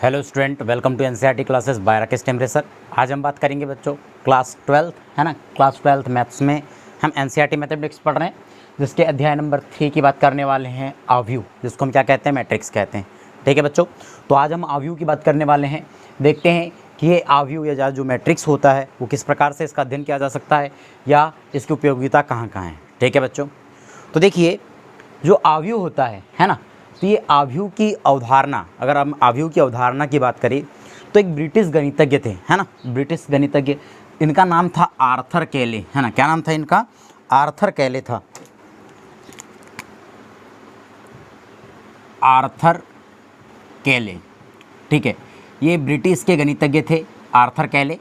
Hello student, welcome to NCERT classes by Rakesh Tempare sir. आज हम बात करेंगे बच्चों क्लास 12 है ना। क्लास 12 मैथ्स में हम एनसीईआरटी मैथमेटिक्स पढ़ रहे हैं, जिसके अध्याय नंबर 3 की बात करने वाले हैं, आव्यूह, जिसको हम क्या कहते हैं, मैट्रिक्स कहते हैं। ठीक है बच्चों, तो आज हम आव्यूह की बात करने वाले हैं। देखते हैं कि ये आव्यूह या जो मैट्रिक्स होता है वो किस प्रकार से इसका अध्ययन किया जा सकता है या इसकी उपयोगिता कहाँ कहाँ है। ठीक है बच्चों, तो देखिए जो आव्यूह होता है ना, तो ये आव्यूह की अवधारणा, अगर हम आव्यूह की अवधारणा की बात करें तो एक ब्रिटिश गणितज्ञ थे, है ना, ब्रिटिश गणितज्ञ, इनका नाम था आर्थर कैले, है ना। क्या नाम था इनका? आर्थर कैले था। आर्थर कैले, ठीक है, ये ब्रिटिश के गणितज्ञ थे आर्थर कैले।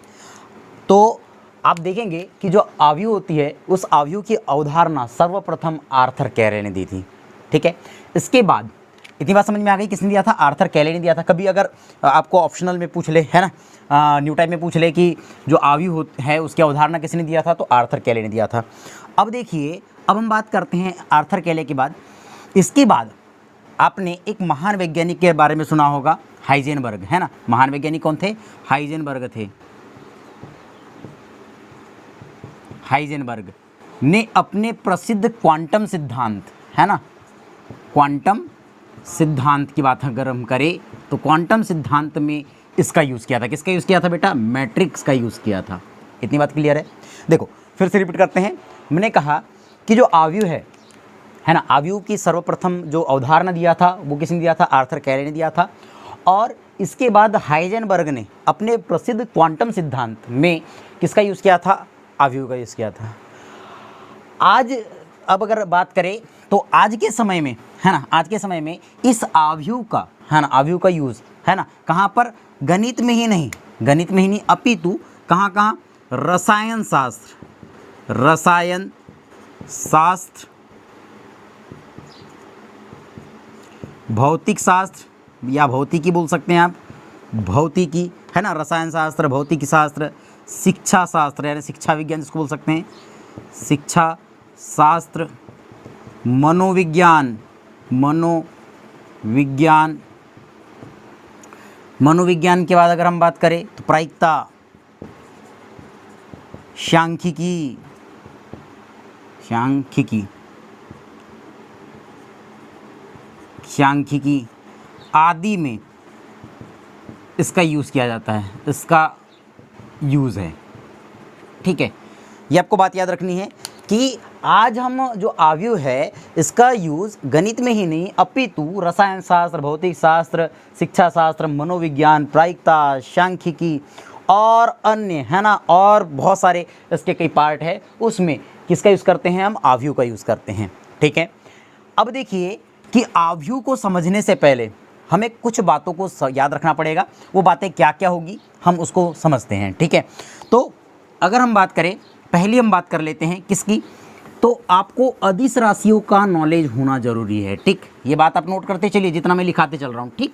तो आप देखेंगे कि जो आव्यूह होती है उस आव्यूह की अवधारणा सर्वप्रथम आर्थर कैले ने दी थी। ठीक है, इसके बाद इतनी बात समझ में आ गई, किसने दिया था? आर्थर कैले ने दिया था। कभी अगर आपको ऑप्शनल में पूछ ले, है ना, न्यू टाइप में पूछ ले कि जो आव्यूह है उसकी अवधारणा किसने दिया था, तो आर्थर कैले ने दिया था। अब देखिए, अब हम बात करते हैं आर्थर कैले के बाद। इसके बाद आपने एक महान वैज्ञानिक के बारे में सुना होगा, हाइजेनबर्ग, है ना। महान वैज्ञानिक कौन थे? हाइजेनबर्ग थे। हाइजेनबर्ग ने अपने प्रसिद्ध क्वांटम सिद्धांत, है ना, क्वांटम सिद्धांत की बात अगर हम करें तो क्वांटम सिद्धांत में इसका यूज़ किया था। किसका यूज़ किया था बेटा? मैट्रिक्स का यूज़ किया था। इतनी बात क्लियर है? देखो फिर से रिपीट करते हैं। मैंने कहा कि जो आव्यूह है ना, आव्यूह की सर्वप्रथम जो अवधारणा दिया था वो किसने दिया था? आर्थर कैले ने दिया था। और इसके बाद हाइजेनबर्ग ने अपने प्रसिद्ध क्वांटम सिद्धांत में किसका यूज़ किया था? आव्यूह का यूज़ किया था। आज अब अगर बात करें तो आज के समय में, है ना, आज के समय में इस आव्यूह का, है ना, आव्यूह का यूज़, है ना, कहाँ पर? गणित में ही नहीं, गणित में ही नहीं, अपितु कहाँ कहाँ? रसायन शास्त्र, रसायन शास्त्र, भौतिक शास्त्र या भौतिकी बोल सकते हैं आप, भौतिकी, है ना, रसायन शास्त्र, भौतिकी शास्त्र, शिक्षा शास्त्र यानी शिक्षा विज्ञान जिसको बोल सकते हैं, शिक्षा शास्त्र, मनोविज्ञान, मनोविज्ञान, मनोविज्ञान के बाद अगर हम बात करें तो प्रायिकता, सांख्यिकी, सांख्यिकी, सांख्यिकी आदि में इसका यूज़ किया जाता है, इसका यूज़ है। ठीक है, ये आपको बात याद रखनी है कि आज हम जो आव्यूह है इसका यूज़ गणित में ही नहीं अपितु रसायन शास्त्र, भौतिक शास्त्र, शिक्षा शास्त्र, मनोविज्ञान, प्रायिकता, सांख्यिकी और अन्य, है ना, और बहुत सारे इसके कई पार्ट है, उसमें किसका यूज़ करते हैं हम? आव्यूह का यूज़ करते हैं। ठीक है, अब देखिए कि आव्यूह को समझने से पहले हमें कुछ बातों को याद रखना पड़ेगा। वो बातें क्या क्या होगी हम उसको समझते हैं। ठीक है, तो अगर हम बात करें, पहली हम बात कर लेते हैं किसकी, तो आपको अदिश राशियों का नॉलेज होना ज़रूरी है। ठीक, ये बात आप नोट करते चलिए जितना मैं लिखाते चल रहा हूँ। ठीक,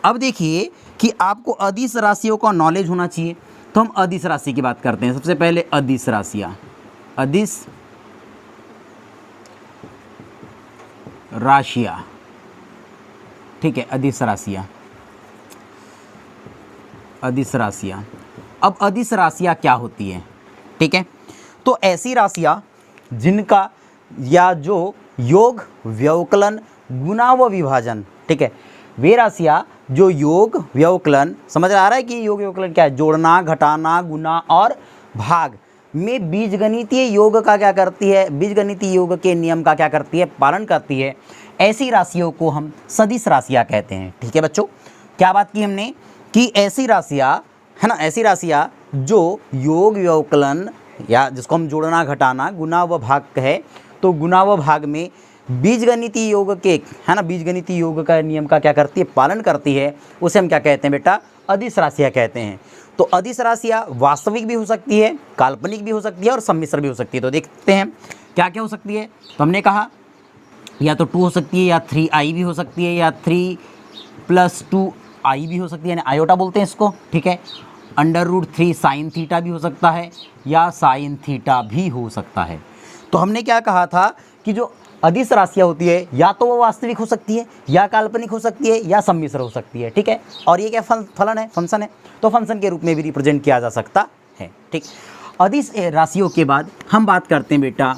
अब देखिए कि आपको अदिश राशियों का नॉलेज होना चाहिए, तो हम अदिश राशि की बात करते हैं। सबसे पहले अदिश राशियाँ, अदिश राशियाँ, ठीक है, अदिश राशियाँ, अदिश राशियाँ। अब अदिश राशियाँ क्या होती है? ठीक है, तो ऐसी राशियाँ जिनका या जो योग, व्यवकलन, गुणा व विभाजन, ठीक है, वे राशियाँ जो योग, व्यवकलन, समझ आ रहा है कि योग व्यवकलन क्या है? जोड़ना, घटाना, गुणा और भाग में बीजगणितीय योग का क्या करती है? बीजगणितीय योग के नियम का क्या करती है? पालन करती है। ऐसी राशियों को हम सदिश राशियाँ कहते हैं। ठीक है बच्चों, क्या बात की हमने कि ऐसी राशियाँ, है ना, ऐसी राशियाँ जो योग, व्यवकलन या जिसको हम जोड़ना, घटाना, गुणा व भाग कहे, तो गुणा व भाग में बीजगणितीय योग के, है ना, बीजगणितीय योग का नियम का क्या करती है? पालन करती है। उसे हम क्या कहते हैं बेटा? अदिश राशियाँ कहते हैं। तो अदिश राशियाँ वास्तविक भी हो सकती है, काल्पनिक भी हो सकती है और सम्मिश्र भी हो सकती है। तो देखते हैं क्या क्या हो सकती है। तो हमने कहा या तो 2 हो सकती है, या 3i भी हो सकती है, या 3 + 2i भी हो सकती है, यानी आयोटा बोलते हैं इसको। ठीक है, √3 साइन थीटा भी हो सकता है या साइन थीटा भी हो सकता है। तो हमने क्या कहा था कि जो अदिश राशियाँ होती है या तो वो वास्तविक हो सकती है, या काल्पनिक हो सकती है, या सम्मिश्र हो सकती है, ठीक है। और ये क्या फलन है, फंक्शन है, तो फंक्शन के रूप में भी रिप्रेजेंट किया जा सकता है, ठीक। अदिश राशियों के बाद हम बात करते हैं बेटा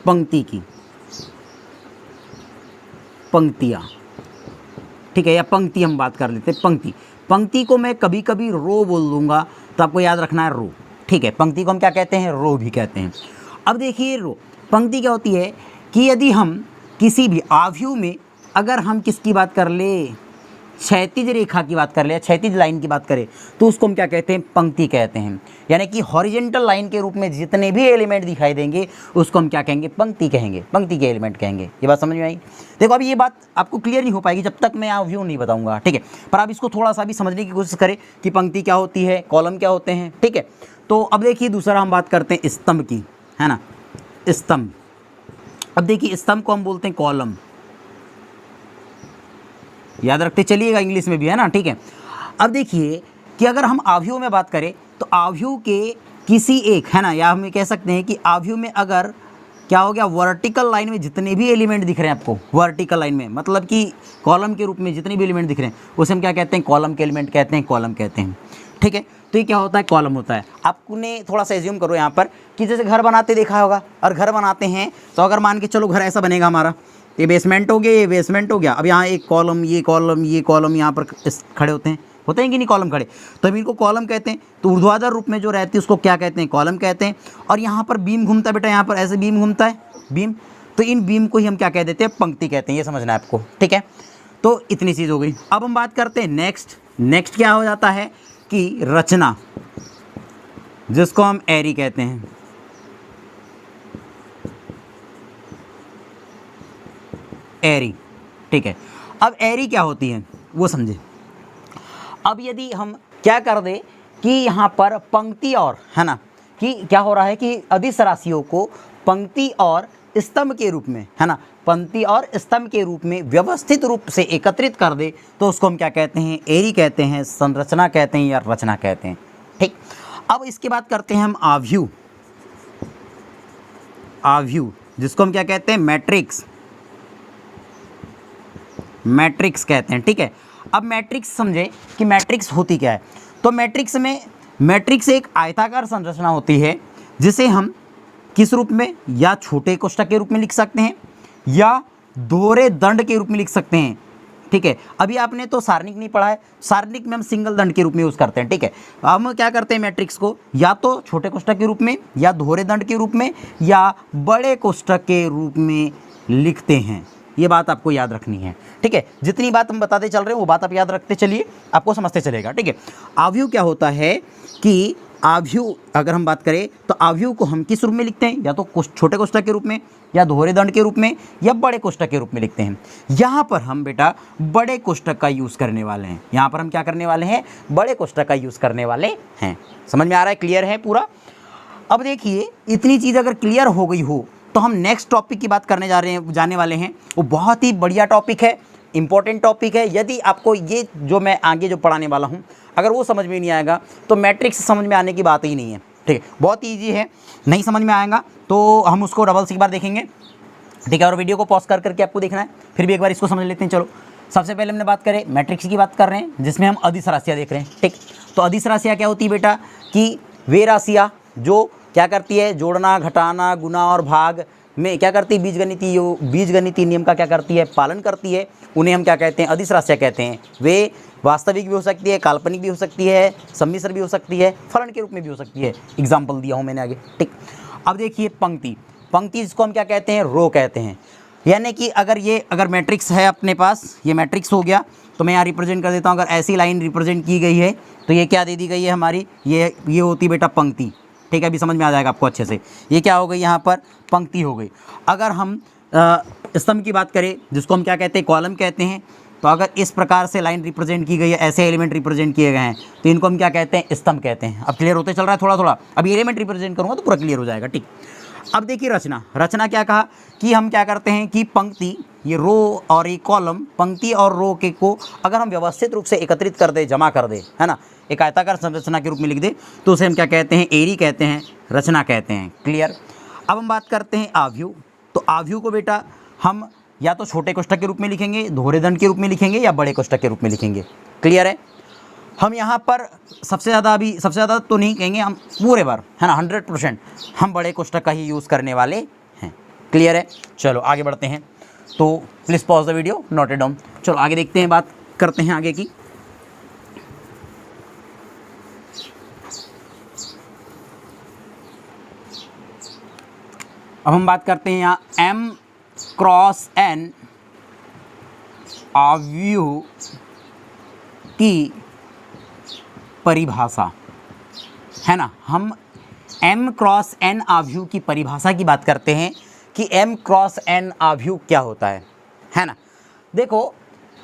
पंक्ति की, पंक्तियाँ, ठीक है, या पंक्ति हम बात कर लेते हैं। पंक्ति, पंक्ति को मैं कभी कभी रो बोल दूंगा, तो आपको याद रखना है रो, ठीक है। पंक्ति को हम क्या कहते हैं, रो भी कहते हैं। अब देखिए रो, पंक्ति क्या होती है कि यदि हम किसी भी आव्यूह में अगर हम किसकी बात कर ले, क्षैतिज रेखा की बात कर ले, क्षैतिज लाइन की बात करें, तो उसको हम क्या कहते हैं, पंक्ति कहते हैं। यानी कि हॉरिजेंटल लाइन के रूप में जितने भी एलिमेंट दिखाई देंगे उसको हम क्या कहेंगे, पंक्ति कहेंगे, पंक्ति के एलिमेंट कहेंगे। ये बात समझ में आई? देखो अब ये बात आपको क्लियर नहीं हो पाएगी जब तक मैं आव्यूह नहीं बताऊंगा, ठीक है। पर आप इसको थोड़ा सा भी समझने की कोशिश करें कि पंक्ति क्या होती है, कॉलम क्या होते हैं, ठीक है। तो अब देखिए दूसरा हम बात करते हैं स्तंभ की, है ना, स्तंभ। अब देखिए स्तंभ को हम बोलते हैं कॉलम, याद रखते चलिएगा, इंग्लिश में भी है ना, ठीक है। अब देखिए कि अगर हम आव्यूह में बात करें तो आव्यूह के किसी एक, है ना, या हम कह सकते हैं कि आव्यूह में अगर क्या हो गया, वर्टिकल लाइन में जितने भी एलिमेंट दिख रहे हैं आपको, वर्टिकल लाइन में मतलब कि कॉलम के रूप में जितने भी एलिमेंट दिख रहे हैं उसे हम क्या कहते हैं, कॉलम के एलिमेंट कहते हैं, कॉलम कहते हैं, ठीक है। तो ये क्या होता है, कॉलम होता है। आपने थोड़ा सा एज्यूम करो यहाँ पर कि जैसे घर बनाते देखा होगा, और घर बनाते हैं तो अगर मान के चलो घर ऐसा बनेगा हमारा, ये बेसमेंट हो गया, ये बेसमेंट हो गया। अब यहाँ एक कॉलम, ये कॉलम, ये कॉलम यहाँ पर खड़े होते हैं कि नहीं कॉलम खड़े, तो हम इनको कॉलम कहते हैं। तो ऊर्ध्वाधर रूप में जो रहती है उसको क्या कहते हैं, कॉलम कहते हैं। और यहाँ पर बीम घूमता है बेटा, यहाँ पर ऐसे बीम घूमता है, बीम, तो इन बीम को ही हम क्या कह देते हैं, पंक्ति कहते हैं। ये समझना है आपको, ठीक है। तो इतनी चीज़ हो गई। अब हम बात करते हैं नेक्स्ट क्या हो जाता है कि रचना, जिसको हम एरी कहते हैं, एरी, ठीक है। अब एरी क्या होती है वो समझे। अब यदि हम क्या कर दे कि यहाँ पर पंक्ति और, है ना, कि क्या हो रहा है कि अदिश राशियों को पंक्ति और स्तंभ के रूप में, है ना, पंक्ति और स्तंभ के रूप में व्यवस्थित रूप से एकत्रित कर दे, तो उसको हम क्या कहते हैं, एरी कहते हैं, संरचना कहते हैं, या रचना कहते हैं, ठीक। अब इसके बाद करते हैं हम आव्यूह, आव्यूह जिसको हम क्या कहते हैं, मैट्रिक्स, मैट्रिक्स कहते हैं, ठीक है। अब मैट्रिक्स समझे कि मैट्रिक्स होती क्या है। तो मैट्रिक्स में, मैट्रिक्स एक आयताकार संरचना होती है जिसे हम किस रूप में, या छोटे कोष्ठक के रूप में लिख सकते हैं, या दोहरे दंड के रूप में लिख सकते हैं, ठीक है। अभी आपने तो सारणिक नहीं पढ़ा है, सारणिक में हम सिंगल दंड के रूप में यूज़ करते हैं, ठीक है। हम क्या करते हैं, मैट्रिक्स को या तो छोटे कोष्ठक के रूप में, या दोहरे दंड के रूप में, या बड़े कोष्ठक के रूप में लिखते हैं। ये बात आपको याद रखनी है, ठीक है। जितनी बात हम बताते चल रहे हैं वो बात आप याद रखते चलिए, आपको समझते चलेगा, ठीक है। आव्यूह क्या होता है कि आव्यूह अगर हम बात करें तो आव्यूह को हम किस रूप में लिखते हैं, या तो छोटे कोष्ठक के रूप में, या दोहरे दंड के रूप में, या बड़े कोष्ठक के रूप में लिखते हैं। यहाँ पर हम बेटा बड़े कोष्ठक का यूज़ करने वाले हैं, यहाँ पर हम क्या करने वाले हैं, बड़े कोष्ठक का यूज़ करने वाले हैं। समझ में आ रहा है, क्लियर है पूरा। अब देखिए इतनी चीज़ अगर क्लियर हो गई हो तो हम नेक्स्ट टॉपिक की बात करने जाने वाले हैं। वो बहुत ही बढ़िया टॉपिक है, इंपॉर्टेंट टॉपिक है। यदि आपको ये जो मैं आगे जो पढ़ाने वाला हूँ अगर वो समझ में नहीं आएगा तो मैट्रिक्स समझ में आने की बात ही नहीं है, ठीक है। बहुत ईजी है, नहीं समझ में आएगा तो हम उसको डबल से एक बार देखेंगे, ठीक है। और वीडियो को पॉज करके आपको देखना है, फिर भी एक बार इसको समझ लेते हैं। चलो सबसे पहले हमने बात करें मैट्रिक्स की बात कर रहे हैं, जिसमें हम अदिश राशियाँ देख रहे हैं, ठीक। तो अदिश राशियाँ क्या होती है बेटा कि वे राशियाँ जो क्या करती है, जोड़ना, घटाना, गुना और भाग में क्या करती है, बीजगणितीय नियम का क्या करती है, पालन करती है। उन्हें हम क्या कहते हैं, अदिश राशियाँ कहते हैं। वे वास्तविक भी हो सकती है, काल्पनिक भी हो सकती है, सम्मिश्र भी हो सकती है, फलन के रूप में भी हो सकती है। एग्जाम्पल दिया हूँ मैंने आगे, ठीक। अब देखिए पंक्ति, पंक्ति जिसको हम क्या कहते हैं, रो कहते हैं। यानी कि अगर मैट्रिक्स है अपने पास, ये मैट्रिक्स हो गया, तो मैं यहाँ रिप्रेजेंट कर देता हूँ। अगर ऐसी लाइन रिप्रेजेंट की गई है तो ये क्या दे दी गई है हमारी, ये होती बेटा पंक्ति, ठीक है। अभी समझ में आ जाएगा आपको अच्छे से। ये क्या हो गई, यहाँ पर पंक्ति हो गई। अगर हम स्तंभ की बात करें जिसको हम क्या कहते हैं, कॉलम कहते हैं, तो अगर इस प्रकार से लाइन रिप्रेजेंट की गई है, ऐसे एलिमेंट रिप्रेजेंट किए गए हैं, तो इनको हम क्या कहते हैं, स्तंभ कहते हैं। अब क्लियर होते चल रहा है थोड़ा थोड़ा, अब एलिमेंट रिप्रेजेंट करूँगा तो पूरा क्लियर हो जाएगा, ठीक। अब देखिए रचना, रचना क्या कहा कि हम क्या करते हैं कि पंक्ति, ये रो और ये कॉलम, पंक्ति और रो के को अगर हम व्यवस्थित रूप से एकत्रित कर दे, जमा कर दे, है ना, एक आयताकार संरचना के रूप में लिख दे, तो उसे हम क्या कहते हैं, एरी कहते हैं, रचना कहते हैं। क्लियर। अब हम बात करते हैं आव्यूह। तो आव्यूह को बेटा हम या तो छोटे कोष्ठक के रूप में लिखेंगे, दोहरे दंड के रूप में लिखेंगे, या बड़े कोष्ठक के रूप में लिखेंगे। क्लियर है? हम यहाँ पर सबसे ज़्यादा तो नहीं कहेंगे, हम पूरे बार है ना 100% हम बड़े कोष्ठक का ही यूज़ करने वाले हैं। क्लियर है? चलो आगे बढ़ते हैं। तो please pause the video, note it down. चलो आगे देखते हैं, बात करते हैं आगे की। अब हम बात करते हैं यहाँ m क्रॉस n आव्यूह की परिभाषा, है ना। हम m क्रॉस n आव्यूह की परिभाषा की बात करते हैं कि m क्रॉस n आव्यूह क्या होता है ना। देखो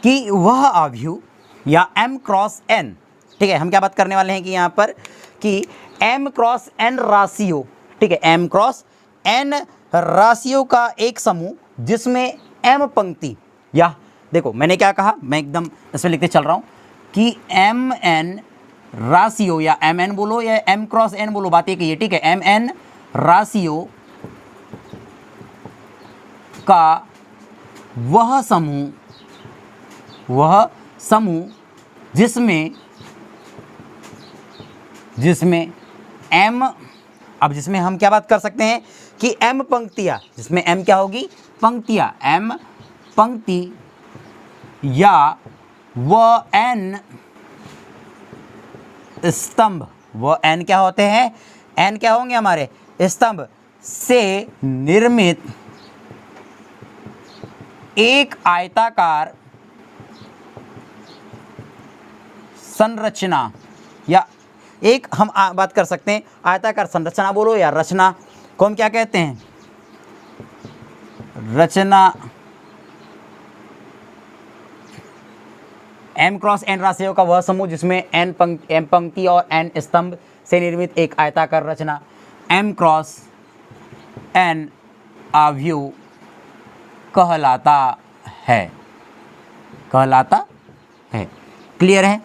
कि वह आव्यूह या m क्रॉस n, ठीक है, हम क्या बात करने वाले हैं कि यहाँ पर कि m क्रॉस n राशियों, ठीक है, m क्रॉस n राशियों का एक समूह जिसमें m पंक्ति, या देखो मैंने क्या कहा, मैं एकदम इसमें लिखते चल रहा हूँ कि mn राशियों, या mn बोलो या m क्रॉस n बोलो, बात एक ही है, ठीक है। mn राशियों का वह समूह जिसमें m, अब जिसमें हम क्या बात कर सकते हैं कि m पंक्तियाँ, जिसमें m क्या होगी, पंक्तियाँ, m पंक्ति या वह n स्तंभ, वह n क्या होते हैं, n क्या होंगे हमारे स्तंभ से निर्मित एक आयताकार संरचना, या एक हम बात कर सकते हैं आयताकार संरचना बोलो या रचना को हम क्या कहते हैं, रचना। m क्रॉस n राशियों का वह समूह जिसमें m पंक्ति और n स्तंभ से निर्मित एक आयताकार रचना m क्रॉस n आव्यूह कहलाता है। क्लियर है?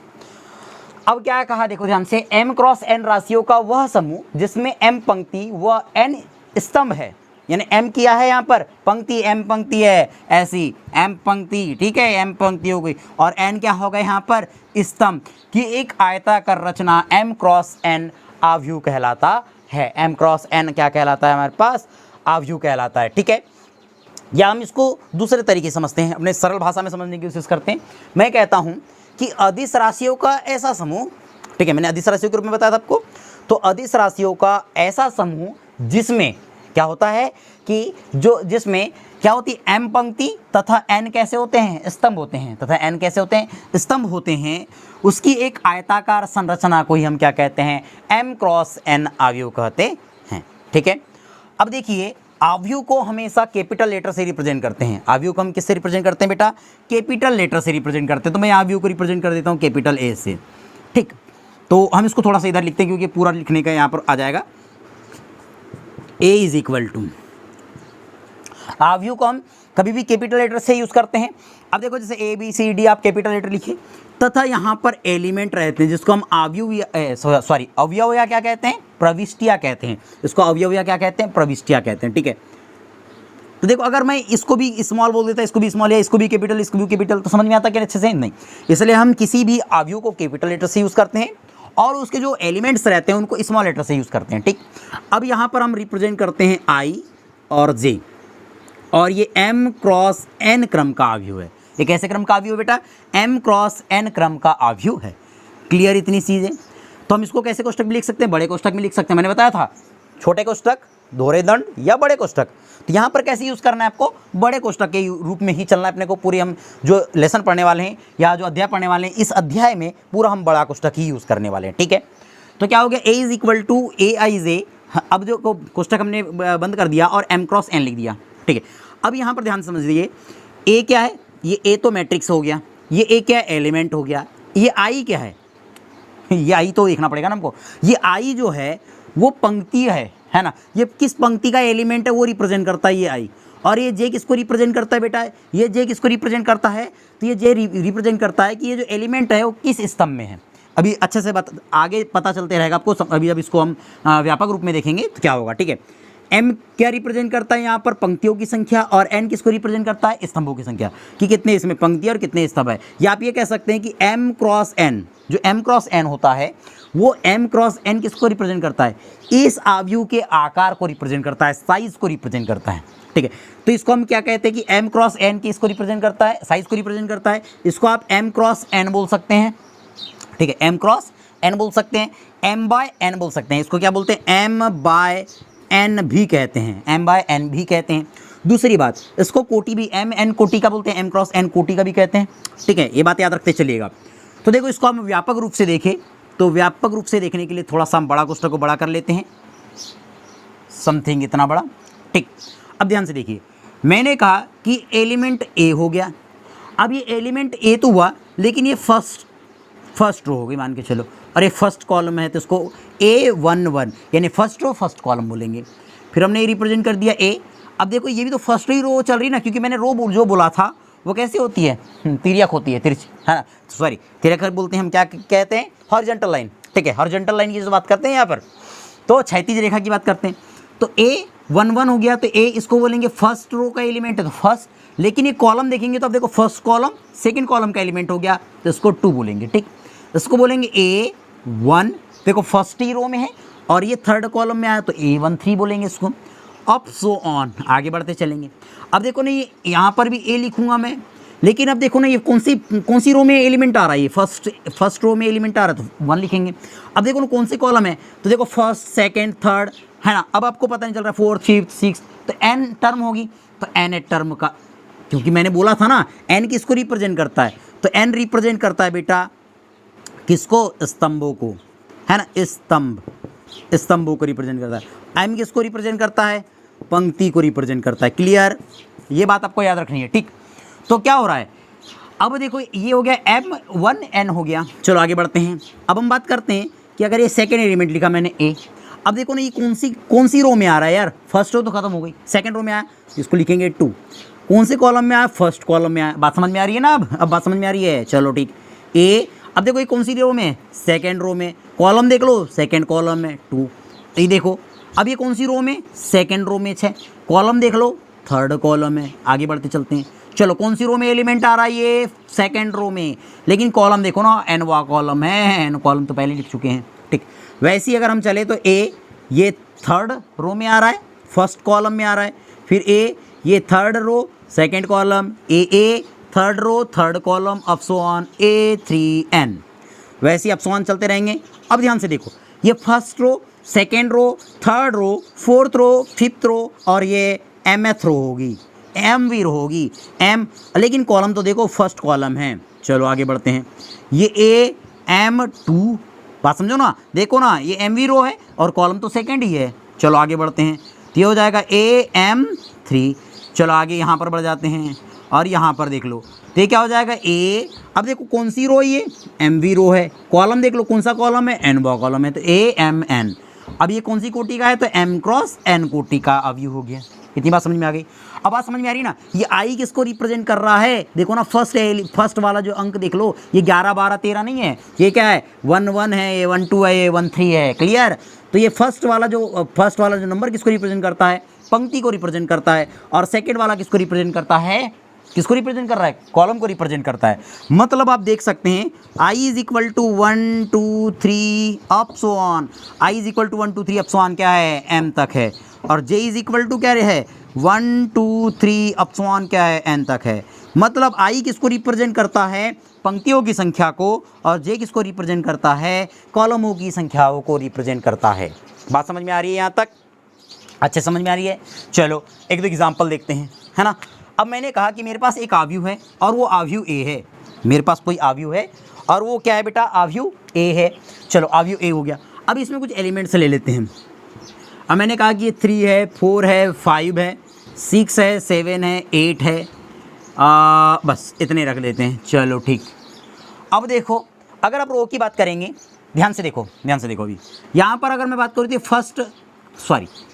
अब क्या कहा देखो ध्यान से, m क्रॉस n राशियों का वह समूह जिसमें m पंक्ति व n स्तंभ है, यानी m किया है यहाँ पर पंक्ति, m पंक्ति है ऐसी m पंक्ति, ठीक है, m पंक्ति हो गई, और n क्या होगा यहाँ पर स्तंभ की एक आयताकार रचना m क्रॉस n आव्यूह कहलाता है। m क्रॉस n क्या कहलाता है हमारे पास, आव्यूह कहलाता है। ठीक है, या हम इसको दूसरे तरीके से समझते हैं, अपने सरल भाषा में समझने की कोशिश करते हैं। मैं कहता हूँ कि अदिश राशियों का ऐसा समूह, ठीक है, मैंने अदिश राशियों के रूप में बताया था आपको, तो अदिश राशियों का ऐसा समूह जिसमें क्या होता है कि जिसमें क्या होती है, m पंक्ति तथा n कैसे होते हैं, स्तंभ होते हैं, तथा n कैसे होते हैं, स्तंभ होते हैं, उसकी एक आयताकार संरचना को ही हम क्या कहते हैं, m क्रॉस n आव्यूह कहते हैं। ठीक है, अब देखिए आव्यूह को हमेशा कैपिटल लेटर से रिप्रेजेंट करते हैं। आव्यूह को हम किससे रिप्रेजेंट करते हैं बेटा, कैपिटल लेटर से रिप्रेजेंट करते हैं। तो मैं आव्यूह को रिप्रेजेंट कर देता हूँ कैपिटल ए से। ठीक, तो हम इसको थोड़ा सा इधर लिखते हैं क्योंकि पूरा लिखने का यहाँ पर आ जाएगा। ए इज इक्वल टू, आव्यूह को हम कभी भी कैपिटल लेटर से यूज़ करते हैं। अब देखो जैसे ए बी सी डी आप कैपिटल लेटर लिखिए, तथा यहाँ पर एलिमेंट रहते हैं जिसको हम अवयव या क्या कहते हैं, प्रविष्टियाँ कहते हैं। इसको अवयव या क्या कहते हैं, प्रविष्टियाँ कहते हैं। ठीक है, तो देखो अगर मैं इसको भी स्मॉल बोल देता, इसको भी स्मॉल, या इसको भी कैपिटल, इसको भी कैपिटल, तो समझ में आता क्या अच्छे से? नहीं। इसलिए हम किसी भी आव्यूह को कैपिटल लेटर से यूज़ करते हैं और उसके जो एलिमेंट्स रहते हैं उनको स्मॉल लेटर से यूज़ करते हैं। ठीक, अब यहाँ पर हम रिप्रेजेंट करते हैं आई और जे, और ये m क्रॉस n क्रम का आव्यूह है। ये कैसे क्रम का आव्यूह है बेटा, m क्रॉस n क्रम का आव्यूह है। क्लियर इतनी चीज़ें? तो हम इसको कैसे कोष्ठक में लिख सकते हैं, बड़े कोष्ठक में लिख सकते हैं। मैंने बताया था छोटे कोष्ठक, दोहरे दंड या बड़े कोष्ठक। तो यहाँ पर कैसे यूज़ करना है आपको, बड़े कोष्ठक के रूप में ही चलना है अपने को। पूरी हम जो लेसन पढ़ने वाले हैं या जो अध्याय पढ़ने वाले हैं, इस अध्याय में पूरा हम बड़ा कोष्ठक ही यूज़ करने वाले हैं। ठीक है, तो क्या हो गया, ए इज इक्वल टू ए आई जे। अब जो कोष्ठक हमने बंद कर दिया और m क्रॉस n लिख दिया। ठीक है, अब यहाँ पर ध्यान समझ लीजिए, ए क्या है, ये ए तो मैट्रिक्स हो गया, ये ए क्या है, एलिमेंट हो गया, ये आई क्या है, ये आई तो देखना पड़ेगा ना हमको। ये आई जो है वो पंक्ति है ना, ये किस पंक्ति का एलिमेंट है वो रिप्रेजेंट करता है ये आई। और ये जे किसको रिप्रेजेंट करता है बेटा, ये जे किसको रिप्रेजेंट करता है, तो ये जे रिप्रेजेंट करता है कि ये जो एलिमेंट है वो किस स्तंभ में है। अभी अच्छे से आगे पता चलते रहेगा आपको। अभी जब इसको हम व्यापक रूप में देखेंगे तो क्या होगा। ठीक है, m क्या रिप्रेजेंट करता है यहाँ पर? पंक्तियों की संख्या। और n किसको रिप्रेजेंट करता है? स्तंभों की संख्या, कि कितने इसमें पंक्तियाँ और कितने स्तंभ है। या आप ये कह सकते हैं कि m क्रॉस n, जो m क्रॉस n होता है वो m क्रॉस n किसको रिप्रेजेंट करता है? इस आव्यूह के आकार को रिप्रेजेंट करता है, साइज को रिप्रेजेंट करता है। ठीक है, तो इसको हम क्या कहते हैं कि m क्रॉस n किसको रिप्रेजेंट करता है? साइज को रिप्रेजेंट करता है। इसको आप m क्रॉस n बोल सकते हैं। ठीक है, m क्रॉस n बोल सकते हैं, m बाय n बोल सकते हैं। इसको क्या बोलते हैं? m बाय n भी कहते हैं, m बाय n भी कहते हैं। दूसरी बात, इसको कोटि भी, m n कोटि का बोलते हैं, m क्रॉस n कोटि का भी कहते हैं। ठीक है, ये बात याद रखते चलिएगा। तो देखो, इसको हम व्यापक रूप से देखें तो व्यापक रूप से देखने के लिए थोड़ा सा हम बड़ा कोष्ठक को बड़ा कर लेते हैं, समथिंग इतना बड़ा। ठीक, अब ध्यान से देखिए, मैंने कहा कि एलिमेंट ए हो गया। अब ये एलिमेंट ए तो हुआ, लेकिन ये फर्स्ट रो हो गई मान के चलो, और ये फर्स्ट कॉलम है तो इसको A11 यानी फर्स्ट रो फर्स्ट कॉलम बोलेंगे। फिर हमने ये रिप्रेजेंट कर दिया A। अब देखो, ये भी तो फर्स्ट ही रो चल रही ना, क्योंकि मैंने रो जो बोला था वो कैसे होती है? तिर्यक होती है, तिरछी है ना, सॉरी तिर्यक बोलते हैं हम, क्या कहते हैं? Horizontal line. ठीक है, हॉरिजॉन्टल लाइन की जो बात करते हैं यहाँ पर, तो क्षैतिज रेखा की बात करते हैं। तो A11 हो गया, तो A इसको बोलेंगे फर्स्ट रो का एलिमेंट है तो फर्स्ट। लेकिन ये कॉलम देखेंगे तो अब देखो, फर्स्ट कॉलम सेकंड कॉलम का एलिमेंट हो गया तो इसको 2 बोलेंगे। ठीक, इसको बोलेंगे A1, देखो फर्स्ट ही रो में है, और ये थर्ड कॉलम में आया तो A13 बोलेंगे इसको। अप सो ऑन, आगे बढ़ते चलेंगे। अब देखो ना, ये यहाँ पर भी A लिखूंगा मैं, लेकिन अब देखो ना, ये कौन सी रो में एलिमेंट आ रहा है? ये फर्स्ट रो में एलिमेंट आ रहा है तो 1 लिखेंगे। अब देखो ना, कौन से कॉलम है? तो देखो फर्स्ट सेकंड थर्ड है ना। अब आपको पता नहीं चल रहा, फोर्थ फिफ्थ सिक्स, तो n टर्म होगी। तो n टर्म का, क्योंकि मैंने बोला था ना n किसको रिप्रेजेंट करता है, तो n रिप्रेजेंट करता है बेटा किसको? स्तंभों को, है ना, स्तंभों को रिप्रेजेंट करता है। m किसको रिप्रेजेंट करता है? पंक्ति को रिप्रेजेंट करता है। क्लियर, ये बात आपको याद रखनी है। ठीक, तो क्या हो रहा है? अब देखो, ये हो गया M1n हो गया। चलो आगे बढ़ते हैं। अब हम बात करते हैं कि अगर ये सेकेंड एलिमेंट लिखा मैंने A, अब देखो ना, ये कौन सी रो में आ रहा है यार? फर्स्ट रो तो खत्म हो गई, सेकंड रो में आया, इसको लिखेंगे 2। कौन से कॉलम में आया? फर्स्ट कॉलम में आया। बात समझ में आ रही है ना? अब बात समझ में आ रही है। चलो ठीक, A। अब देखो, ये कौन सी रो में? सेकंड रो में। कॉलम देख लो, सेकंड कॉलम में 2। ये देखो, अब ये कौन सी रो में? सेकंड रो में 6। कॉलम देख लो, थर्ड कॉलम में। आगे बढ़ते चलते हैं। चलो, कौन सी रो में एलिमेंट आ रहा है? ये सेकंड रो में, लेकिन कॉलम देखो ना, nवा कॉलम है, n कॉलम तो पहले लिख चुके हैं। ठीक, वैसे ही अगर हम चले तो A ये थर्ड रो में आ रहा है, फर्स्ट कॉलम में आ रहा है। फिर A ये third row second column, A third row third column, up so on A3n। वैसे ही अप सो ऑन चलते रहेंगे। अब ध्यान से देखो, ये first row second row third row fourth row fifth row, और ये mth रो होगी, mवी रो होगी, m, लेकिन कॉलम तो देखो फर्स्ट कॉलम है। चलो आगे बढ़ते हैं। ये AM2, बात समझो ना, देखो ना, ये mवी रो है और कॉलम तो सेकंड ही है। चलो आगे बढ़ते हैं, तो ये हो जाएगा AM3। चलो आगे यहाँ पर बढ़ जाते हैं, और यहाँ पर देख लो, तो ये क्या हो जाएगा? A। अब देखो कौन सी रो है? ये mवी रो है। कॉलम देख लो, कौन सा कॉलम है? nवा कॉलम है, तो AMN। अब ये कौन सी कोटि का है? तो m क्रॉस n कोटि का अवयव हो गया। इतनी बात समझ में आ गई। अब बात समझ में आ रही ना? ये I किसको रिप्रेजेंट कर रहा है? देखो ना, फर्स्ट वाला जो अंक देख लो, ये 11 12 13 नहीं है, ये क्या है? 1 1 है, ये 1 2 है, ये 1 3 है। क्लियर, तो ये फर्स्ट वाला जो नंबर किसको रिप्रेजेंट करता है? पंक्ति को रिप्रेजेंट करता है। और सेकेंड वाला किसको रिप्रेजेंट करता है? किसको रिप्रेजेंट कर रहा है? कॉलम को रिप्रेजेंट करता है। मतलब आप देख सकते हैं I is equal to 1 2 3 up so on. I is equal to 1 2 3 up so on क्या है? m तक है। और J इज इक्वल टू क्या है? 1 2 3 अप सो ऑन क्या है? n तक है। मतलब I किसको रिप्रेजेंट करता है? पंक्तियों की संख्या को। और J किसको रिप्रेजेंट करता है? कॉलमों की संख्याओं को रिप्रेजेंट करता है। बात समझ में आ रही है यहाँ तक? अच्छे समझ में आ रही है। चलो एक दो एग्जाम्पल देखते हैं, है ना। अब मैंने कहा कि मेरे पास एक आव्यूह है और वो आव्यूह A है। मेरे पास कोई आव्यूह है और वो क्या है बेटा? आव्यूह A है। चलो आव्यूह A हो गया। अब इसमें कुछ एलिमेंट्स ले लेते हैं। अब मैंने कहा कि ये 3 है, 4 है, 5 है, 6 है, 7 है, 8 है, बस इतने रख लेते हैं। चलो ठीक। अब देखो, अगर आप रो की बात करेंगे, ध्यान से देखो अभी यहाँ पर अगर मैं बात करूँ तो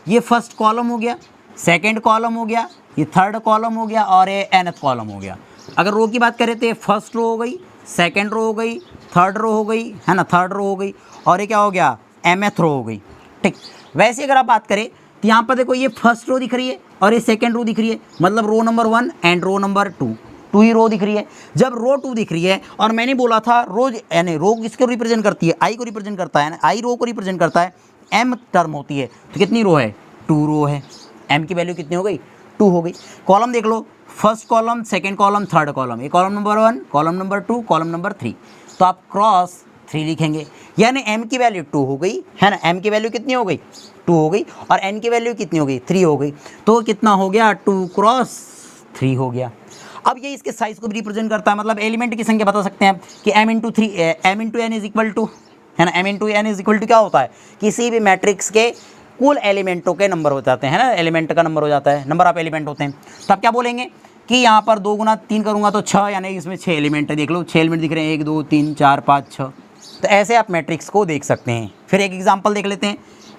ये फर्स्ट कॉलम हो गया, सेकंड कॉलम हो गया, ये थर्ड कॉलम हो गया, और ये nth कॉलम हो गया। अगर रो की बात करें तो ये फर्स्ट रो हो गई, सेकंड रो हो गई, थर्ड रो हो गई, है ना, थर्ड रो हो गई, और ये क्या हो गया? mth रो हो गई। ठीक, वैसे अगर आप बात करें तो यहाँ पर देखो ये फर्स्ट रो दिख रही है और ये सेकंड रो दिख रही है, मतलब row number 1 and row number 2, 2 ही रो दिख रही है। जब रो 2 दिख रही है और मैंने बोला था रो यानी रो किसको रिप्रेजेंट करती है, आई को रिप्रेजेंट करता है ना, आई रो को रिप्रेजेंट करता है, एम टर्म होती है, तो कितनी रो है, 2 रो है। एम की वैल्यू कितनी हो गई, 2 हो गई। कॉलम देख लो, first column, second column, third column, ये column number 1, column number 2, column number 3, तो आप क्रॉस 3 लिखेंगे, यानी एम की वैल्यू 2 हो गई है ना, एम की वैल्यू कितनी हो गई, 2 हो गई, और एन की वैल्यू कितनी हो गई, 3 हो गई, तो कितना हो गया, 2 क्रॉस 3 हो गया। अब ये इसके साइज को भी रिप्रेजेंट करता है, मतलब एलिमेंट की संख्या बता सकते हैं आप कि m into 3 m into N is equal to, है ना, m into N is equal to क्या होता है, किसी भी मैट्रिक्स के कुल एलिमेंटों के नंबर हो जाते हैं ना, एलिमेंट का नंबर हो जाता है, नंबर ऑफ एलिमेंट होते हैं। तो आप क्या बोलेंगे कि यहाँ पर 2 गुना 3 करूँगा तो 6, यानी इसमें 6 एलिमेंट है, देख लो 6 एलिमेंट दिख रहे हैं, 1 2 3 4 5 6। तो ऐसे आप मैट्रिक्स को देख सकते हैं। फिर एक एग्जाम्पल देख लेते हैं,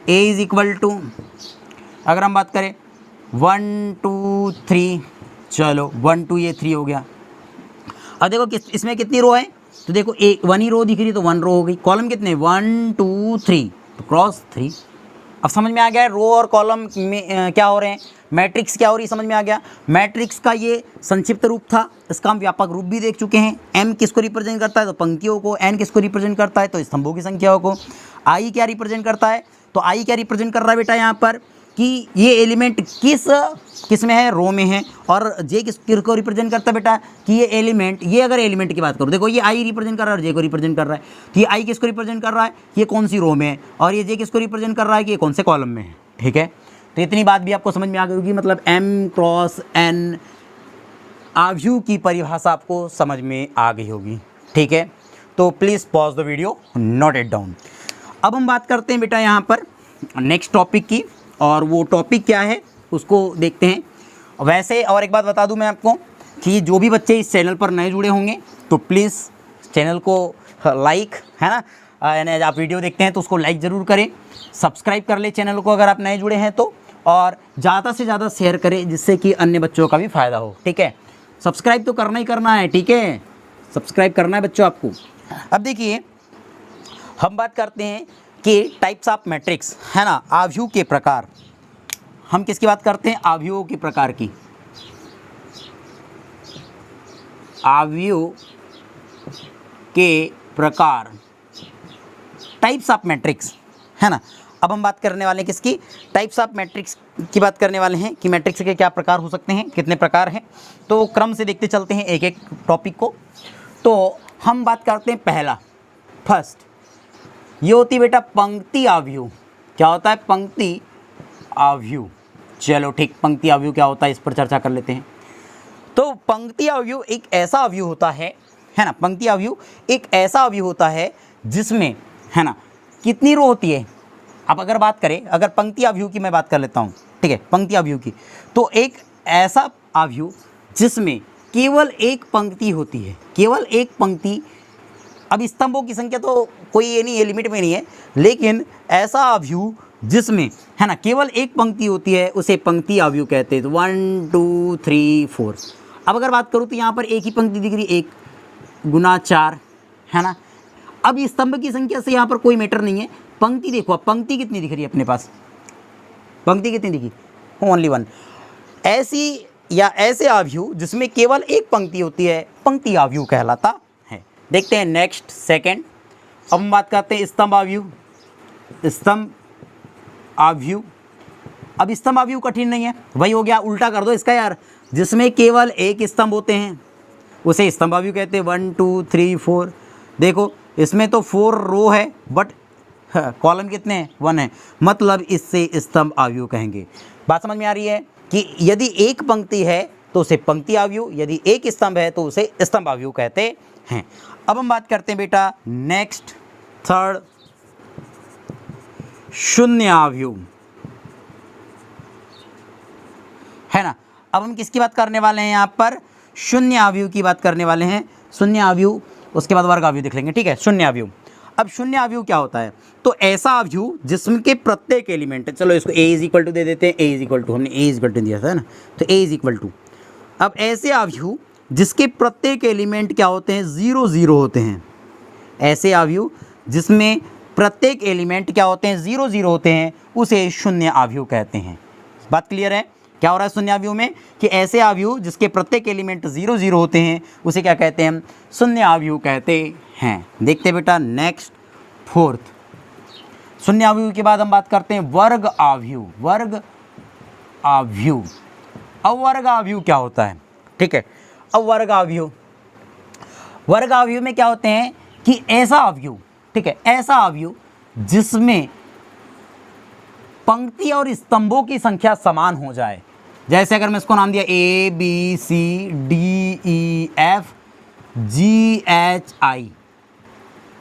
a इज इक्वल टू, अगर हम बात करें 1 2 3, चलो 1 2 ये 3 हो गया। अब देखो इसमें कितनी रो है, तो देखो एक 1 ही रो दिख रही है, तो 1 रो हो गई। कॉलम कितने, 1 2 3, तो क्रॉस 3। अब समझ में आ गया रो और कॉलम में क्या हो रहे हैं, मैट्रिक्स क्या हो रही है, समझ में आ गया। मैट्रिक्स का ये संक्षिप्त रूप था, इसका हम व्यापक रूप भी देख चुके हैं। एम किसको रिप्रेजेंट करता है, तो पंक्तियों को, एन किसको रिप्रेजेंट करता है, तो स्तंभों की संख्याओं को, आई क्या रिप्रेजेंट करता है, तो आई क्या रिप्रेजेंट कर रहा है बेटा यहाँ पर कि ये एलिमेंट किस में है, रो में है, और जे किसको रिप्रेजेंट करता है बेटा कि ये एलिमेंट, ये अगर एलिमेंट की बात करो, देखो ये आई रिप्रेजेंट कर रहा है और जे को रिप्रेजेंट कर रहा है, तो ये आई किसको रिप्रेजेंट कर रहा है, ये कौन सी रो में है, और ये जे किसको रिप्रेजेंट कर रहा है कि ये कौन से कॉलम में है। ठीक है, तो इतनी बात भी आपको समझ में आ गई होगी, मतलब एम क्रॉस एन आव्यूह की परिभाषा आपको समझ में आ गई होगी। ठीक है, तो please pause the video, note it down. अब हम बात करते हैं बेटा यहाँ पर नेक्स्ट टॉपिक की, और वो टॉपिक क्या है उसको देखते हैं। वैसे और एक बात बता दूं मैं आपको कि जो भी बच्चे इस चैनल पर नए जुड़े होंगे तो प्लीज़ चैनल को लाइक, है ना, यानी आप वीडियो देखते हैं तो उसको लाइक ज़रूर करें, सब्सक्राइब कर ले चैनल को अगर आप नए जुड़े हैं तो, और ज़्यादा से ज़्यादा शेयर करें जिससे कि अन्य बच्चों का भी फ़ायदा हो। ठीक है, सब्सक्राइब तो करना ही करना है, ठीक है, सब्सक्राइब करना है बच्चों आपको। अब देखिए हम बात करते हैं कि टाइप्स ऑफ मैट्रिक्स, है ना, आव्यूह के प्रकार। हम किसकी बात करते हैं, आव्यूहों के प्रकार की, आव्यूह के प्रकार, टाइप्स ऑफ मैट्रिक्स, है ना। अब हम बात करने वाले हैं किसकी, टाइप्स ऑफ मैट्रिक्स की बात करने वाले हैं कि मैट्रिक्स के क्या प्रकार हो सकते हैं, कितने प्रकार हैं। तो क्रम से देखते चलते हैं एक एक टॉपिक को। तो हम बात करते हैं पहला, फर्स्ट, ये होती है बेटा पंक्ति आव्यूह। क्या होता है, पंक्ति आव्यूह। चलो ठीक, पंक्ति आव्यूह क्या होता है इस पर चर्चा कर लेते हैं। तो पंक्ति आव्यूह एक ऐसा आव्यूह होता है ना, पंक्ति आव्यूह एक ऐसा आव्यूह होता है जिसमें, है ना, कितनी रो होती है। अब अगर बात करें, अगर पंक्ति आव्यूह की मैं बात कर लेता हूँ, ठीक है, पंक्ति आव्यूह की, तो एक ऐसा आव्यूह जिसमें केवल एक पंक्ति होती है, केवल एक पंक्ति। अब स्तंभों की संख्या तो कोई ये नहीं है, लिमिट में नहीं है, लेकिन ऐसा आव्यूह जिसमें, है ना, केवल एक पंक्ति होती है उसे पंक्ति आव्यूह कहते हैं। तो 1 2 3 4। अब अगर बात करूँ तो यहाँ पर एक ही पंक्ति दिख रही है, 1 गुना 4, है ना। अब स्तंभ की संख्या से यहाँ पर कोई मैटर नहीं है, पंक्ति देखो, अब पंक्ति कितनी दिख रही है अपने पास, पंक्ति कितनी दिखी, ओनली 1। ऐसी या ऐसे आव्यूह जिसमें केवल एक पंक्ति होती है पंक्ति आव्यूह कहलाता है। देखते हैं नेक्स्ट सेकंड। अब हम बात करते हैं स्तंभ आव्यूह। स्तंभ आव्यूह, अब स्तंभ आव्यूह कठिन नहीं है, वही हो गया, उल्टा कर दो इसका यार, जिसमें केवल एक स्तंभ होते हैं उसे स्तंभ आव्यूह कहते हैं। 1 2 3 4, देखो इसमें तो 4 रो है बट कॉलम कितने हैं, 1 है, मतलब इससे स्तंभ आव्यूह कहेंगे। बात समझ में आ रही है कि यदि एक पंक्ति है तो उसे पंक्ति आव्यूह, यदि एक स्तंभ है तो उसे स्तंभ आव्यूह कहते हैं। अब हम बात करते हैं बेटा नेक्स्ट, थर्ड, शून्य आव्यूह, है ना। अब हम किसकी बात करने वाले हैं, यहाँ पर शून्य आव्यूह की बात करने वाले हैं। शून्य आव्यूह, उसके बाद वर्ग आव्यूह देख लेंगे, ठीक है। शून्य आव्यूह, अब शून्य आव्यूह क्या होता है, तो ऐसा आव्यूह जिसमें के प्रत्येक एलिमेंट, चलो इसको a इज इक्वल टू दे देते हैं, a इज इक्वल टू, हमने a इज इक्वल टू दिया था ना, तो a इज इक्वल टू। अब ऐसे आव्यूह जिसके प्रत्येक एलिमेंट क्या होते हैं, 0 0 होते हैं। ऐसे आव्यूह जिसमें प्रत्येक एलिमेंट क्या होते हैं, 0 0 होते हैं, उसे शून्य अवयव कहते हैं। बात क्लियर है? क्या हो रहा है शून्य अवयव में कि ऐसे अवयव जिसके प्रत्येक एलिमेंट 0 0 होते हैं उसे क्या कहते हैं हम? शून्य अवयव कहते हैं। देखते बेटा नेक्स्ट फोर्थ, शून्य अवयव के बाद हम बात करते हैं वर्ग अवयव। वर्ग अवयव, अब वर्ग अवयव क्या होता है? ठीक है, अब वर्ग अवयव, वर्ग अवयव में क्या होते हैं कि ऐसा अवयव, ठीक है, ऐसा अवयव जिसमें पंक्ति और स्तंभों की संख्या समान हो जाए। जैसे अगर मैं इसको नाम दिया A B C D E F G H I,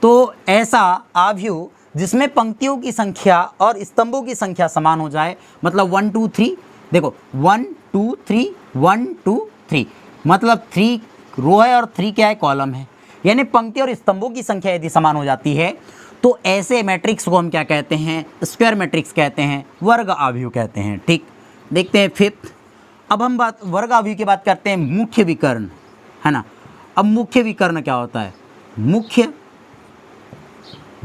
तो ऐसा अवयव जिसमें पंक्तियों की संख्या और स्तंभों की संख्या समान हो जाए, मतलब 1 2 3, देखो 1 2 3 1 2 3, मतलब 3 रो है और 3 क्या है? कॉलम है। यानी पंक्ति और स्तंभों की संख्या यदि समान हो जाती है तो ऐसे मैट्रिक्स को हम क्या कहते हैं? स्क्वायर मैट्रिक्स कहते हैं, वर्ग अवयव कहते हैं। ठीक, देखते हैं फिफ्थ। अब हम बात वर्ग अवयव की बात करते हैं मुख्य विकर्ण, है ना। अब मुख्य विकर्ण क्या होता है? मुख्य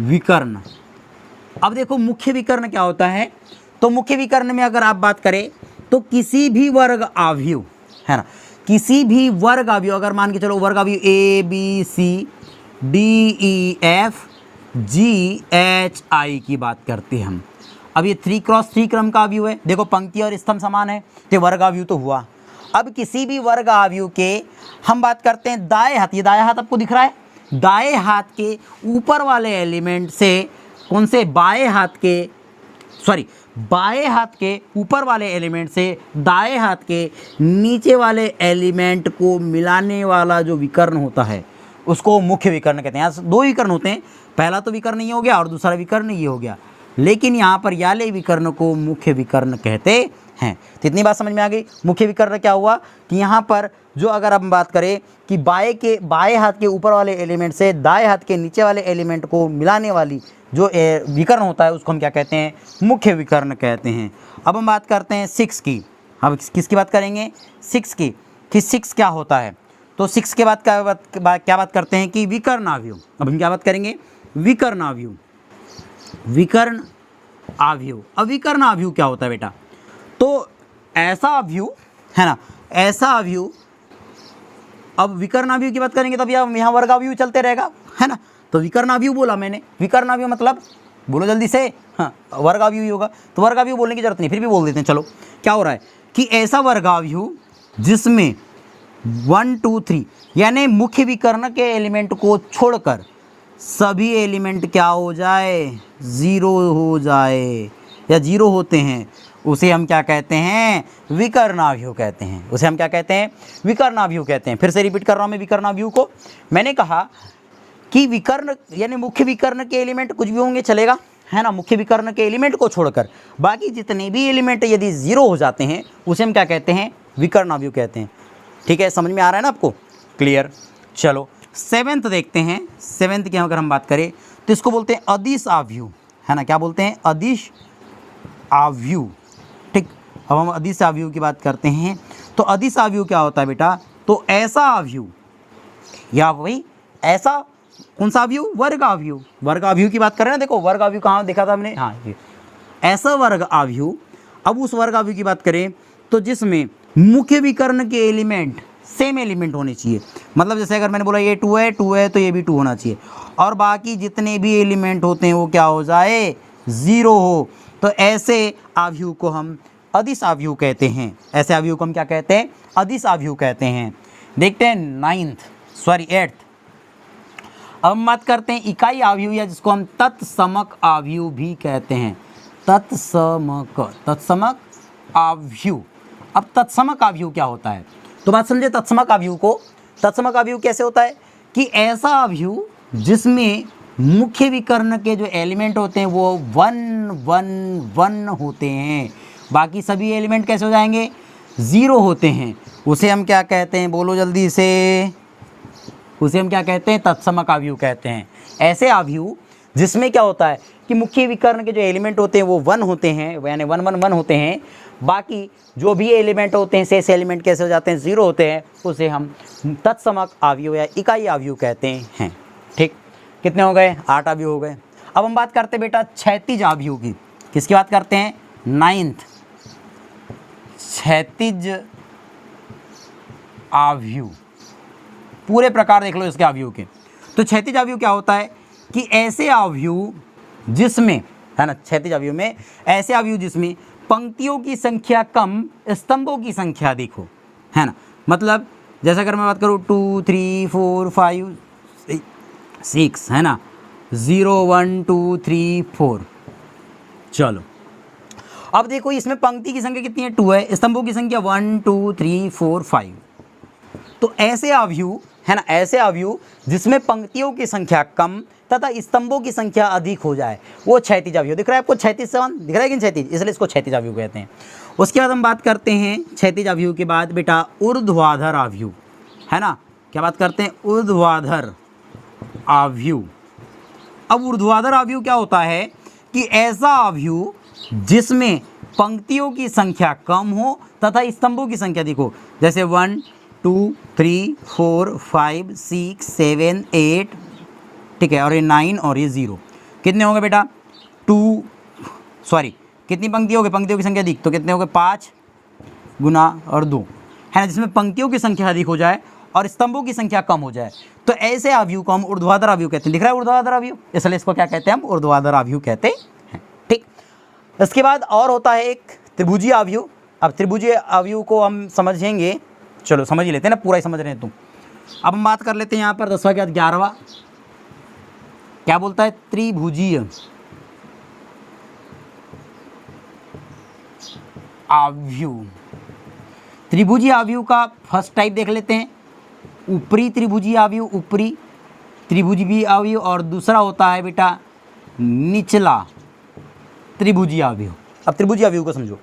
विकर्ण, अब देखो मुख्य विकर्ण क्या होता है? तो मुख्य विकर्ण में अगर आप बात करें तो किसी भी वर्ग अवयव, है ना, किसी भी वर्ग अवयव, अगर मान के चलो वर्ग अवयव A B C D E F G H I की बात करते हैं हम। अब ये 3 क्रॉस 3 क्रम का अवयव है, देखो पंक्ति और स्तंभ समान है तो वर्ग अवयव तो हुआ। अब किसी भी वर्ग अवयव के हम बात करते हैं दाएं हाथ, ये दाएं हाथ आपको दिख रहा है, दाएं हाथ के ऊपर वाले एलिमेंट से कौन से? बाएं हाथ के, सॉरी, बाएं हाथ के ऊपर वाले एलिमेंट से दाएं हाथ के नीचे वाले एलिमेंट को मिलाने वाला जो विकर्ण होता है उसको मुख्य विकर्ण कहते हैं। यहाँ 2 विकर्ण होते हैं, पहला तो विकर्ण ये हो गया और दूसरा विकर्ण ये हो गया, लेकिन यहाँ पर याले विकर्ण को मुख्य विकर्ण कहते हैं। तो इतनी बात समझ में आ गई। मुख्य विकर्ण क्या हुआ कि यहाँ पर जो अगर हम बात करें कि बाएं हाथ के ऊपर वाले एलिमेंट से दाएं हाथ के नीचे वाले एलिमेंट को मिलाने वाली जो विकर्ण होता है उसको हम क्या कहते हैं? मुख्य विकर्ण कहते हैं। अब हम बात करते हैं 6 की। अब किसकी बात करेंगे? 6 की, कि 6 क्या होता है? तो 6 के बाद क्या बात करते हैं कि विकर्ण अवयव। अब हम क्या बात करेंगे? विकर्ण अवयव। विकर्ण अवयव, अब विकर्ण अवयव क्या होता है बेटा? तो ऐसा अवयव, है ना, ऐसा अवयव, अब विकर्ण अवयव की बात करेंगे तब यहाँ वर्ग अवयव चलते रहेगा, है ना। तो विकर्ण अवयव बोला मैंने, विकर्ण अवयव मतलब बोलो जल्दी से, हाँ, वर्ग अवयव ही होगा। तो वर्ग अवयव बोलने की जरूरत नहीं, फिर भी बोल देते हैं। चलो, क्या हो रहा है कि ऐसा वर्ग अवयव जिसमें 1 2 3 यानी मुख्य विकर्ण के एलिमेंट को छोड़कर सभी एलिमेंट क्या हो जाए? 0 हो जाए या 0 होते हैं, उसे हम क्या कहते हैं? विकर्ण अवयव कहते हैं। उसे हम क्या कहते हैं? विकर्ण अवयव कहते हैं। फिर से रिपीट कर रहा हूँ मैं विकर्ण अवयव को। मैंने कहा कि विकर्ण यानी मुख्य विकर्ण के एलिमेंट कुछ भी होंगे चलेगा, है ना, मुख्य विकर्ण के एलिमेंट को छोड़कर बाकी जितने भी एलिमेंट यदि 0 हो जाते हैं उसे हम क्या कहते हैं? विकर्ण अवयव कहते हैं। ठीक है, समझ में आ रहा है ना आपको? क्लियर। चलो 7th देखते हैं। 7th की अगर हम बात करें तो इसको बोलते हैं अदिश अवयव, है ना। क्या बोलते हैं? अदिश अवयव। ठीक, अब हम अदिश अवयव की बात करते हैं। तो अदिश अवयव क्या होता है बेटा? तो ऐसा अवयव, या वही ऐसा कौन सा अवयव? वर्ग अवयव। वर्ग अवयव की बात करें ना, देखो वर्ग अवयव कहाँ देखा था हमने? हाँ, ये ऐसा वर्ग अवयव। अब उस वर्ग अवयव की बात करें तो जिसमें मुख्य विकर्ण के एलिमेंट सेम एलिमेंट होने चाहिए। मतलब जैसे अगर मैंने बोला ये 2 है तो ये भी 2 होना चाहिए, और बाकी जितने भी एलिमेंट होते हैं वो क्या हो जाए? 0 हो। तो ऐसे अवयव को हम अदिश अवयव कहते हैं। ऐसे अवयव को हम क्या कहते हैं? अदिश अवयव कहते हैं। देखते हैं 8th। अब हम बात करते हैं इकाई अवयव, या जिसको हम तत्समक अवयव भी कहते हैं। तत्समक अवयव। अब तत्समक अवयव क्या होता है? तो बात समझे तत्समक अवयव को। तत्समक अवयव कैसे होता है कि ऐसा अवयव जिसमें मुख्य विकर्ण के जो एलिमेंट होते हैं वो 1 1 1 होते हैं, बाकी सभी एलिमेंट कैसे हो जाएंगे? 0 होते हैं। उसे हम क्या कहते हैं? बोलो जल्दी से। उसे हम क्या कहते हैं? तत्समक अवयव कहते हैं। ऐसे अवयव जिसमें क्या होता है कि मुख्य विकर्ण के जो एलिमेंट होते हैं वो 1 होते हैं, यानी 1 1 1 होते हैं, बाकी जो भी एलिमेंट होते हैं शेष एलिमेंट कैसे हो जाते हैं? 0 होते हैं। उसे हम तत्समक अवयव या इकाई अवयव कहते हैं। ठीक, कितने हो गए? 8 अवयव हो गए। अब हम बात करते हैं बेटा क्षैतिज अवयव की। किसकी बात करते हैं? 9th क्षैतिज आव्यूह। पूरे प्रकार देख लो इसके आव्यूह के। तो क्षैतिज आव्यूह क्या होता है कि ऐसे आव्यूह जिसमें, है ना, क्षैतिज आव्यूह में ऐसे आव्यूह जिसमें पंक्तियों की संख्या कम, स्तंभों की संख्या अधिक हो, है ना। मतलब जैसे अगर मैं बात करूँ 2 3 4 5 6, है ना, 0 1 2 3 4। चलो अब देखो इसमें पंक्ति की संख्या कितनी है? 2 है, स्तंभों की संख्या 1 2 3 4 5। तो ऐसे आव्यूह, है ना, ऐसे आव्यूह जिसमें पंक्तियों की संख्या कम तथा स्तंभों की संख्या अधिक हो जाए, वो क्षैतिज आव्यूह। दिख रहा है आपको क्षैतिज समान दिख रहा है कि क्षैतिज, इसलिए इसको क्षैतिज आव्यूह कहते हैं। उसके बाद हम बात करते हैं क्षैतिज आव्यूह के बाद बेटा ऊर्ध्वाधर आव्यूह, है ना। क्या बात करते हैं? ऊर्ध्वाधर आव्यूह। अब ऊर्ध्वाधर आव्यूह क्या होता है कि ऐसा आव्यूह जिसमें पंक्तियों की संख्या कम हो तथा स्तंभों की संख्या अधिक हो, जैसे 1 2 3 4 5 6 7 8, ठीक है, और ये 9 और ये 0। कितने होंगे बेटा? 2 सॉरी कितनी पंक्ति होगी? पंक्तियों की संख्या अधिक, तो कितने होंगे? 5 गुना और 2, है ना, जिसमें पंक्तियों की संख्या अधिक हो जाए और स्तंभों की संख्या कम हो जाए, तो ऐसे आव्यूह को हम ऊर्ध्वाधर आव्यूह कहते हैं। दिख रहा है ऊर्ध्वाधर आव्यूह, इसलिए इसको क्या कहते हैं? हम ऊर्ध्वाधर आव्यूह कहते हैं, ठीक। इसके बाद और होता है एक त्रिभुजीय आव्यूह। अब त्रिभुजीय आव्यूह को हम समझेंगे, चलो समझ ही लेते हैं ना, पूरा ही समझ रहे हैं तुम। अब हम बात कर लेते हैं यहाँ पर 10वां के बाद 11वां क्या बोलता है? त्रिभुजीय आव्यूह। त्रिभुजीय आव्यूह का फर्स्ट टाइप देख लेते हैं, ऊपरी त्रिभुजीय आव्यूह, ऊपरी त्रिभुजीय आव्यूह, और दूसरा होता है बेटा निचला त्रिभुजीय आव्यूह। अब त्रिभुजीय आव्यूह को समझो,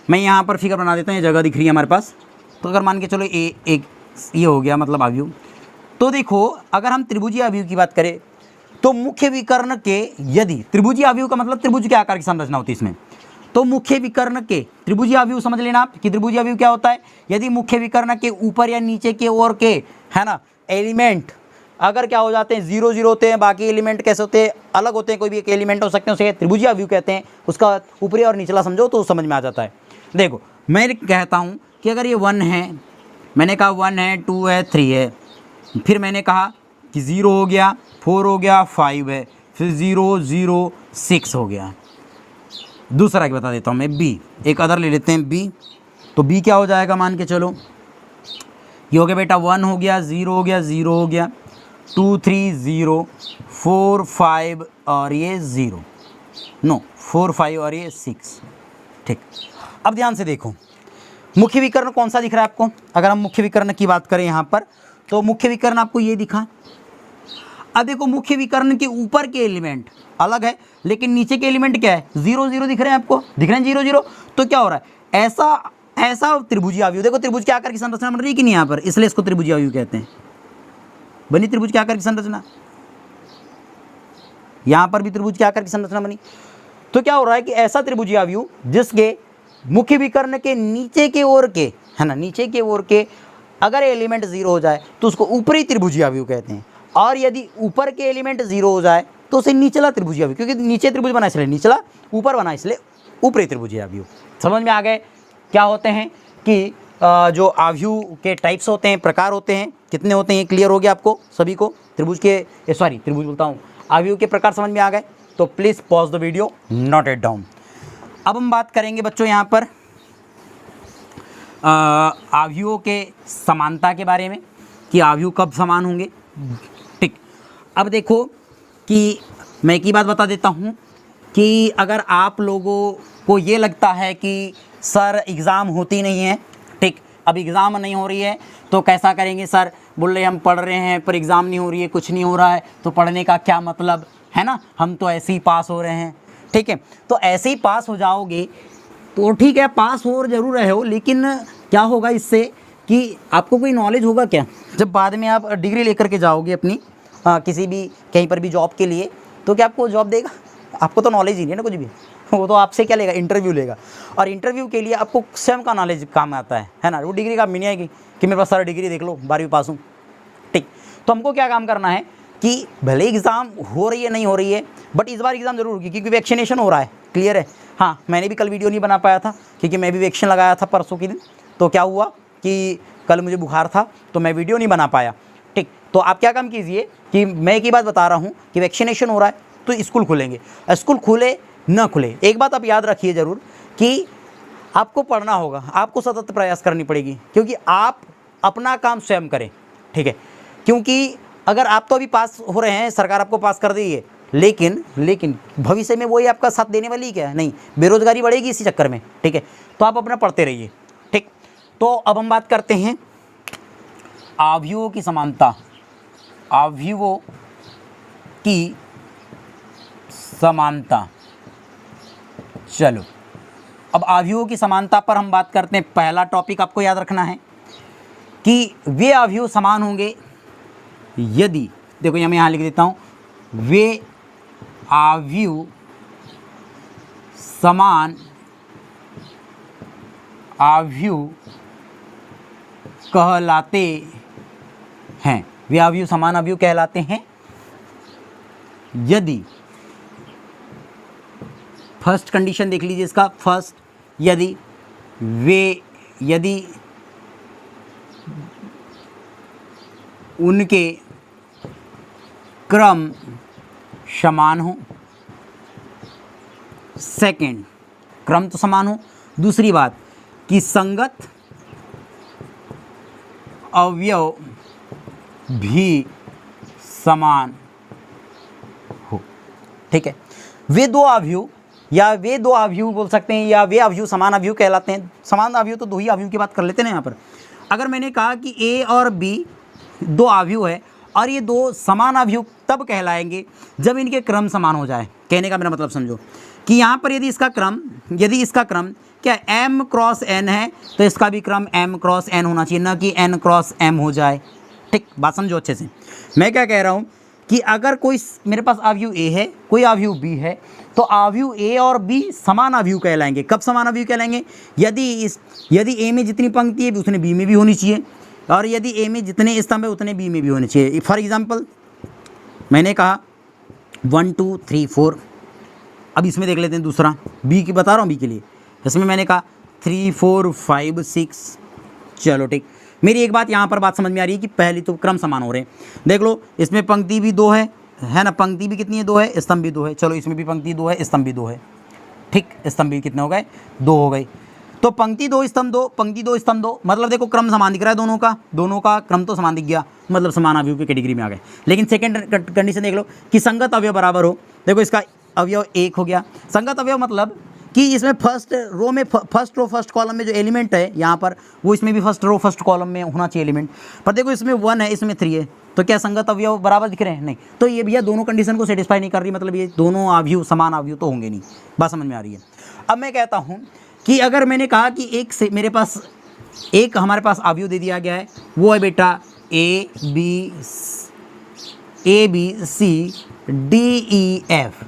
मैं यहाँ पर फिगर बना देता हूँ, ये जगह दिख रही है हमारे पास। तो अगर मान के चलो एक ये हो गया मतलब आव्यूह। तो देखो अगर हम त्रिभुजीय आव्यूह की बात करें तो मुख्य विकर्ण के, यदि त्रिभुजीय आव्यूह का मतलब त्रिभुज के आकार की संरचना होती है इसमें, तो मुख्य विकर्ण के त्रिभुजीय आव्यूह समझ लेना आप कि त्रिभुजीय आव्यूह क्या होता है। यदि मुख्य विकर्ण के ऊपर या नीचे के ओर के, है ना, एलिमेंट अगर क्या हो जाते हैं? 0 0 होते हैं, बाकी एलिमेंट कैसे होते हैं? अलग होते हैं, कोई भी एक एलिमेंट हो सकते हैं, उसे त्रिभुजीय आव्यूह कहते हैं। उसका ऊपरी और निचला समझो तो समझ में आ जाता है। देखो मैं कहता हूँ कि अगर ये 1 है, मैंने कहा 1 है, 2 है, 3 है, फिर मैंने कहा कि 0 हो गया, 4 हो गया, 5 है, फिर 0 0 6 हो गया। दूसरा क्या बता देता हूँ मैं, बी, एक अदर ले लेते हैं बी। तो बी क्या हो जाएगा? मान के चलो ये हो गया बेटा 1 हो गया, 0 हो गया, 0 हो गया, 2 3 0 4 5 और ये 0, नो 4 5 और ये 6, ठीक। अब ध्यान से देखो मुख्य विकर्ण कौन सा दिख रहा है आपको? अगर हम मुख्य विकर्ण की बात करें यहाँ पर, तो मुख्य विकर्ण आपको ये दिखा। अब देखो मुख्य विकर्ण के ऊपर के एलिमेंट अलग है, लेकिन नीचे के एलिमेंट क्या है? 0 0 दिख रहे हैं आपको, दिख रहे हैं 0 0। तो क्या हो रहा है? ऐसा त्रिभुजीय आव्यूह। देखो त्रिभुज के आकार की संरचना बन रही है कि नहीं यहाँ पर, इसलिए इसको त्रिभुजीय आव्यूह कहते हैं। बनी त्रिभुज के आकार की संरचना, यहाँ पर भी त्रिभुज के आकार की संरचना बनी। तो क्या हो रहा है कि ऐसा त्रिभुजीय आव्यूह जिसके मुख्य विकर्ण के नीचे के ओर के, है ना, नीचे के ओर के अगर एलिमेंट 0 हो जाए तो उसको ऊपरी त्रिभुजीय आव्यूह कहते हैं, और यदि ऊपर के एलिमेंट 0 हो जाए तो उसे निचला त्रिभुजीय आव्यूह, क्योंकि नीचे त्रिभुज बना इसलिए निचला, ऊपर बना इसलिए ऊपरी त्रिभुजीय आव्यूह। समझ में आ गए क्या होते हैं कि जो आव्यूह के टाइप्स होते हैं, प्रकार होते हैं, कितने होते हैं, ये क्लियर हो गया आपको सभी को? त्रिभुज के त्रिभुज बोलता हूँ, आव्यूह के प्रकार समझ में आ गए? तो please pause the video, note it down. अब हम बात करेंगे बच्चों यहाँ पर आव्यूहों के समानता के बारे में कि आव्यूह कब समान होंगे, ठीक। अब देखो कि मैं एक ही बात बता देता हूँ कि अगर आप लोगों को ये लगता है कि सर एग्ज़ाम होती नहीं है, ठीक, अब एग्ज़ाम नहीं हो रही है तो कैसा करेंगे सर? बोल रहे हम पढ़ रहे हैं पर एग्ज़ाम नहीं हो रही है, कुछ नहीं हो रहा है, तो पढ़ने का क्या मतलब है ना, हम तो ऐसे ही पास हो रहे हैं, ठीक है। तो ऐसे ही पास हो जाओगे तो ठीक है, पास हो जरूर रहे हो, लेकिन क्या होगा इससे कि आपको कोई नॉलेज होगा क्या? जब बाद में आप डिग्री लेकर के जाओगे अपनी किसी भी कहीं पर भी जॉब के लिए, तो क्या आपको जॉब देगा? आपको तो नॉलेज ही नहीं है ना कुछ भी, वो तो आपसे क्या लेगा? इंटरव्यू लेगा, और इंटरव्यू के लिए आपको स्वयं का नॉलेज काम आता है ना। वो डिग्री का नहीं आएगी कि मेरे पास सारा डिग्री देख लो 12वीं पास हूँ, ठीक। तो हमको क्या काम करना है कि भले एग्ज़ाम हो रही है नहीं हो रही है, बट इस बार एग्ज़ाम जरूर होगी क्योंकि वैक्सीनेशन हो रहा है, क्लियर है। हाँ, मैंने भी कल वीडियो नहीं बना पाया था क्योंकि मैं भी वैक्सीन लगाया था परसों के दिन, तो क्या हुआ कि कल मुझे बुखार था तो मैं वीडियो नहीं बना पाया। ठीक, तो आप क्या काम कीजिए कि मैं एक ही बात बता रहा हूँ कि वैक्सीनेशन हो रहा है तो स्कूल खुलेंगे, स्कूल खुले ना खुले, एक बात आप याद रखिए ज़रूर कि आपको पढ़ना होगा, आपको सतत प्रयास करनी पड़ेगी, क्योंकि आप अपना काम स्वयं करें। ठीक है, क्योंकि अगर आप तो अभी पास हो रहे हैं, सरकार आपको पास कर दी है, लेकिन भविष्य में वही आपका साथ देने वाली क्या है, नहीं, बेरोजगारी बढ़ेगी इसी चक्कर में। ठीक है, तो आप अपना पढ़ते रहिए। ठीक, तो अब हम बात करते हैं अवयवों की समानता, अवयवों की समानता। चलो, अब अवयवों की समानता पर हम बात करते हैं। पहला टॉपिक आपको याद रखना है कि वे अवयव समान होंगे यदि, देखो मैं यहाँ लिख देता हूँ, वे अवयव समान अवयव कहलाते हैं, वे अवयव समान अवयव कहलाते हैं यदि, फर्स्ट कंडीशन देख लीजिए इसका, फर्स्ट यदि उनके क्रम समान हो। सेकंड, क्रम तो समान हो। दूसरी बात कि संगत अवयव भी समान हो। ठीक है, वे दो अवयव या वे दो अवयव बोल सकते हैं, या वे अवयव समान अवयव कहलाते हैं। समान अवयव तो दो ही अवयव की बात कर लेते हैं ना यहाँ पर। अगर मैंने कहा कि ए और बी दो अवयव है और ये दो समान अवयव तब कहलाएंगे जब इनके क्रम समान हो जाए। कहने का मेरा मतलब समझो कि यहाँ पर यदि इसका क्रम क्या m क्रॉस n है तो इसका भी क्रम m क्रॉस n होना चाहिए, ना कि n क्रॉस m हो जाए। ठीक, बात समझो अच्छे से। मैं क्या कह रहा हूँ कि अगर कोई मेरे पास अवयव a है, कोई अवयव b है, तो अवयव a और b समान अवयव कहलाएंगे। कब समान अवयव कहलाएंगे? यदि a में जितनी पंक्ति है उतने b में भी होनी चाहिए, और यदि a में जितने स्तंभ है उतने b में भी होने चाहिए। फॉर एग्जांपल मैंने कहा 1 2 3 4, अब इसमें देख लेते हैं दूसरा, b की बता रहा हूँ, b के लिए इसमें मैंने कहा 3 4 5 6। चलो ठीक, मेरी एक बात यहाँ पर बात समझ में आ रही है कि पहली तो क्रम समान हो रहे हैं। देख लो, इसमें पंक्ति भी 2 है ना, पंक्ति भी कितनी है 2 है, स्तंभ भी 2 है। चलो इसमें भी पंक्ति 2 है, स्तंभ भी 2 है। ठीक, स्तंभ भी कितने हो गए, 2 हो गए। तो पंक्ति 2 स्तंभ 2, पंक्ति 2 स्तंभ 2, मतलब देखो क्रम समान दिख रहा है दोनों का क्रम तो समान दिख गया, मतलब समान अवयव की कैटेगरी में आ गए। लेकिन सेकंड कंडीशन देख लो कि संगत अवयव बराबर हो। देखो इसका अवयव 1 हो गया। संगत अवयव मतलब कि इसमें फर्स्ट रो फर्स्ट कॉलम में जो एलिमेंट है यहाँ पर, वो इसमें भी फर्स्ट रो फर्स्ट कॉलम में होना चाहिए एलिमेंट। पर देखो इसमें 1 है, इसमें 3 है, तो क्या संगत अवयव बराबर दिख रहे हैं? नहीं। तो ये भैया दोनों कंडीशन को सेटिस्फाई नहीं कर रही, मतलब ये दोनों अवयव समान अवयव तो होंगे नहीं। बात समझ में आ रही है? अब मैं कहता हूँ कि अगर मैंने कहा कि एक हमारे पास अवयव दे दिया गया है, वो है बेटा A B C D E F,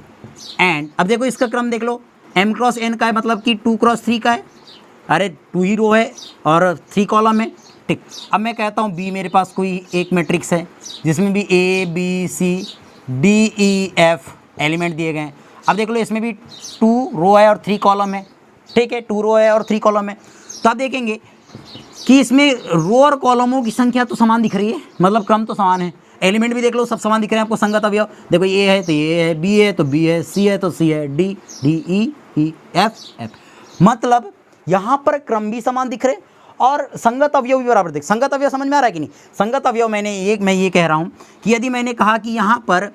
and अब देखो इसका क्रम देख लो, m क्रॉस n का है, मतलब कि 2 क्रॉस 3 का है। अरे 2 ही रो है और 3 कॉलम है। ठीक, अब मैं कहता हूँ b मेरे पास कोई एक मैट्रिक्स है जिसमें भी a b c d e f element दिए गए हैं। अब देख लो इसमें भी 2 रो है और 3 कॉलम है। ठीक है, 2 रो है और 3 कॉलम है। तो आप देखेंगे कि इसमें रो और कॉलमों की संख्या तो समान दिख रही है, मतलब क्रम तो समान है। एलिमेंट भी देख लो सब समान दिख रहे हैं आपको। संगत अवयव देखो, ए है तो ए है, बी है तो बी है, सी है तो सी है, डी ई एफ, मतलब यहाँ पर क्रम भी समान दिख रहे और संगत अवयव भी बराबर दिख। संगत अवयव समझ में आ रहा है कि नहीं? संगत अवयव मैं ये कह रहा हूँ कि यदि मैंने कहा कि यहाँ पर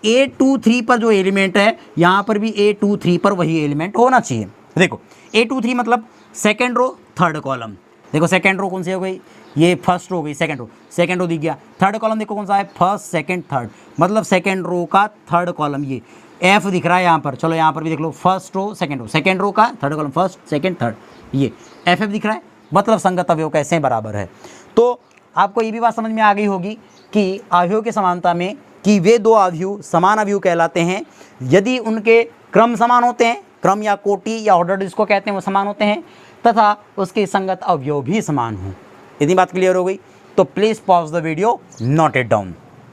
A23 पर जो एलिमेंट है, यहाँ पर भी A23 पर वही एलिमेंट होना चाहिए। देखो A23 मतलब सेकेंड रो थर्ड कॉलम। देखो सेकेंड रो कौन सी हो गई, ये फर्स्ट रो हो गई, सेकेंड रो दिख गया। थर्ड कॉलम देखो कौन सा है, फर्स्ट सेकंड थर्ड, मतलब सेकेंड रो का थर्ड कॉलम ये एफ दिख रहा है यहाँ पर। चलो यहाँ पर भी देख लो, फर्स्ट रो सेकेंड रो का third column, first second third, ये एफ दिख रहा है, मतलब संगत अवयव कैसे बराबर है। तो आपको ये भी बात समझ में आ गई होगी कि अवयव की समानता में कि वे दो अवयव समान अवयव कहलाते हैं यदि उनके क्रम समान होते हैं, क्रम या कोटि या ऑर्डर जिसको कहते हैं वो समान होते हैं, तथा उसके संगत अवयव भी समान हों। इतनी बात क्लियर हो गई? तो please pause the video, note it down.